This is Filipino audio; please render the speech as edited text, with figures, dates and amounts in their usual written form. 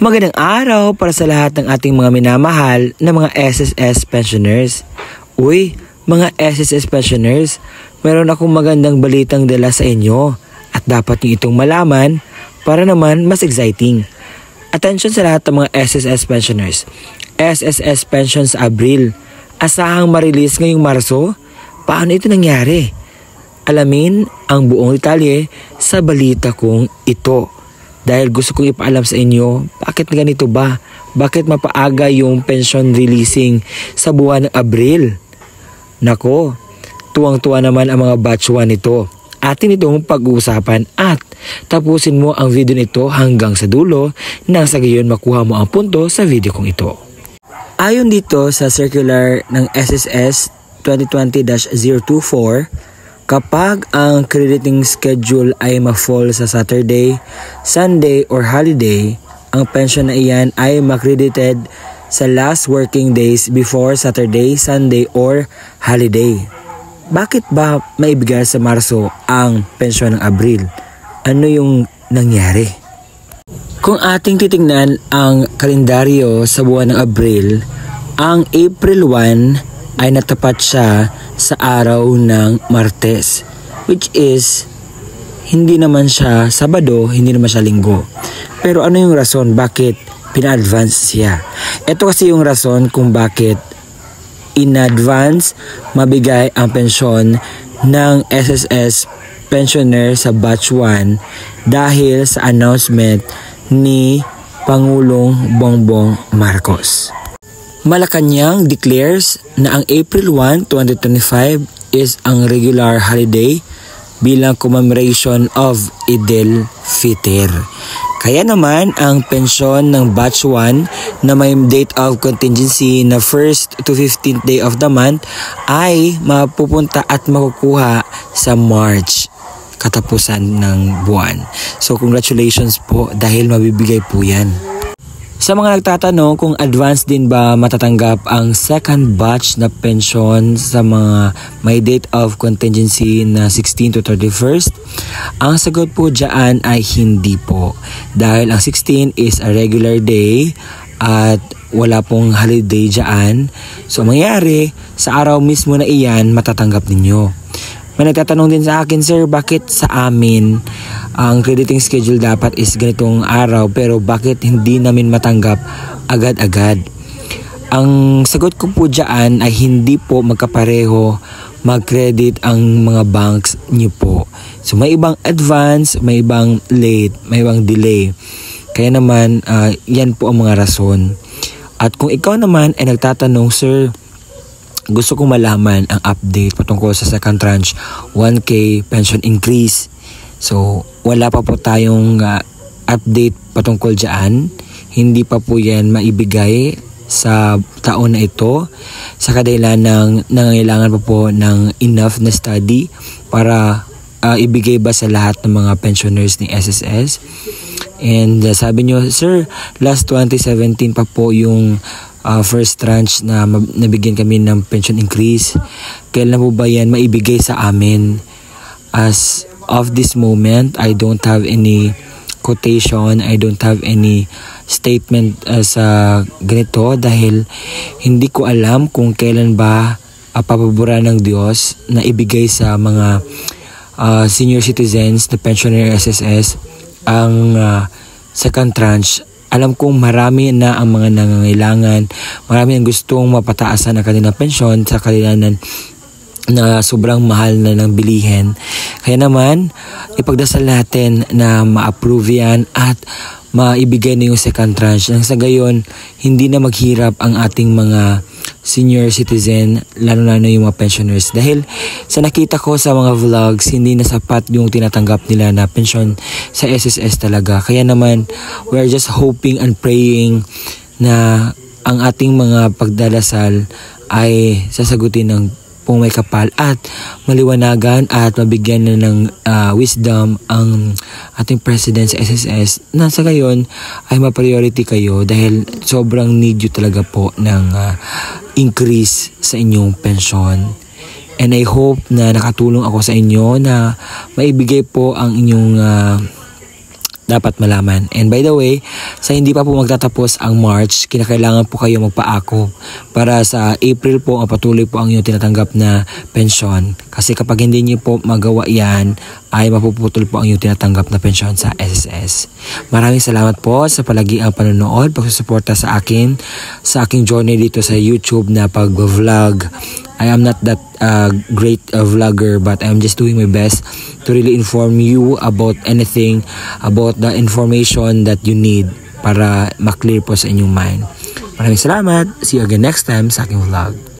Magandang araw para sa lahat ng ating mga minamahal na mga SSS pensioners. Uy, mga SSS pensioners, meron akong magandang balitang dala sa inyo at dapat niyo itong malaman para naman mas exciting. Attention sa lahat ng mga SSS pensioners. SSS pension sa Abril. Asahang marilis ngayong Marso? Paano ito nangyari? Alamin ang buong detalye sa balita kong ito. Dahil gusto kong ipaalam sa inyo, bakit ganito ba? Bakit mapaaga yung pension releasing sa buwan ng Abril? Nako, tuwang-tuwa naman ang mga batch 1 nito. Atin itong pag-uusapan at tapusin mo ang video nito hanggang sa dulo nang sa gayon makuha mo ang punto sa video kong ito. Ayon dito sa circular ng SSS 2020-024, kapag ang crediting schedule ay ma-fall sa Saturday, Sunday or holiday, ang pension na iyan ay makredited sa last working days before Saturday, Sunday or holiday. Bakit ba maibigay sa Marso ang pensyon ng Abril? Ano yung nangyari? Kung ating titingnan ang kalendaryo sa buwan ng Abril, ang April 1 ay natapat siya sa araw ng Martes, which is hindi naman siya Sabado, hindi naman siya Linggo. Pero ano yung rason bakit pina-advance siya? Ito kasi yung rason kung bakit in advance mabigay ang pensyon ng SSS pensioner sa batch 1 dahil sa announcement ni Pangulong Bongbong Marcos. Malacanang declares na ang April 1, 2025 is ang regular holiday bilang commemoration of Eid al-Fitr. Kaya naman ang pensyon ng batch 1 na may date of contingency na 1st to 15th day of the month ay mapupunta at makukuha sa March, katapusan ng buwan. So congratulations po dahil mabibigay po yan. Sa mga nagtatanong kung advance din ba matatanggap ang second batch na pension sa mga may date of contingency na 16 to 31st, ang sagot po dyan ay hindi po. Dahil ang 16 is a regular day at wala pong holiday dyan. So mangyari, sa araw mismo na iyan matatanggap ninyo. May nagtatanong din sa akin, sir, bakit sa amin ang crediting schedule dapat is ganitong araw pero bakit hindi namin matanggap agad-agad? Ang sagot ko po dyan ay hindi po magkapareho mag-credit ang mga banks niyo po. So may ibang advance, may ibang late, may ibang delay. Kaya naman yan po ang mga rason. At kung ikaw naman ay nagtatanong, sir, gusto kong malaman ang update patungkol sa second tranche 1K pension increase. So, wala pa po tayong update patungkol dyan. Hindi pa po yan maibigay sa taon na ito sa kadahilan ng nangangailangan pa po ng enough na study para ibigay ba sa lahat ng mga pensioners ni SSS. And sabi nyo, sir, last 2017 pa po yung first tranche na nabigyan kami ng pension increase. Kailan po ba yan maibigay sa amin? As of this moment, I don't have any quotation, I don't have any statement sa ganito dahil hindi ko alam kung kailan ba papabura ng Diyos na ibigay sa mga senior citizens na pensioner SSS ang second tranche. Alam kong marami na ang mga nangangailangan, marami ang gustong mapataasan ang kanilang pensyon sa kanilang na sobrang mahal na ng bilihin. Kaya naman, ipagdasal natin na ma-approve yan at maibigay na yung second tranche. Nang sa gayon, hindi na maghirap ang ating mga senior citizen, lalo na yung mga pensioners. Dahil sa nakita ko sa mga vlogs, hindi na sapat yung tinatanggap nila na pension sa SSS talaga. Kaya naman, we're just hoping and praying na ang ating mga pagdalasal ay sasagutin ng pong may kapal at maliwanagan at mabigyan na ng wisdom ang ating president sa SSS na sa gayon ay ma-priority kayo dahil sobrang need you talaga po ng increase sa inyong pensyon. And I hope na nakatulong ako sa inyo na maibigay po ang inyong dapat malaman. And by the way, sa hindi pa po magtatapos ang March, kinakailangan po kayo magpaako para sa April po patuloy po ang inyong tinatanggap na pensyon. Kasi kapag hindi niyo po magawa yan, ay mapuputol po ang inyong tinatanggap na pensyon sa SSS. Maraming salamat po sa palagiang panonood, pagsusuporta sa akin, sa aking journey dito sa YouTube na pag-vlog. I am not that great vlogger, but I'm just doing my best to really inform you about anything, about the information that you need para maklear po sa inyong mind. Maraming salamat. See you again next time sa aking vlog.